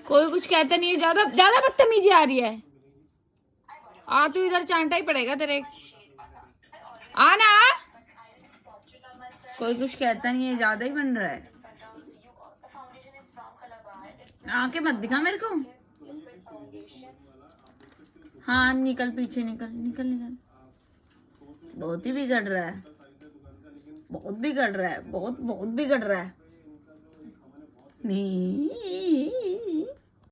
कोई कुछ कहता नहीं है, ज्यादा ज्यादा बदतमीजी आ रही है। आ तू इधर, चांटा ही पड़ेगा तेरे। आना। कोई कुछ कहता नहीं है, ज्यादा ही बन रहा है। आके मत दिखा मेरे को। हाँ निकल, पीछे निकल निकल निकल। बहुत ही बिगड़ रहा है, बहुत बिगड़ रहा है, बहुत बहुत बिगड़ रहा है। नहीं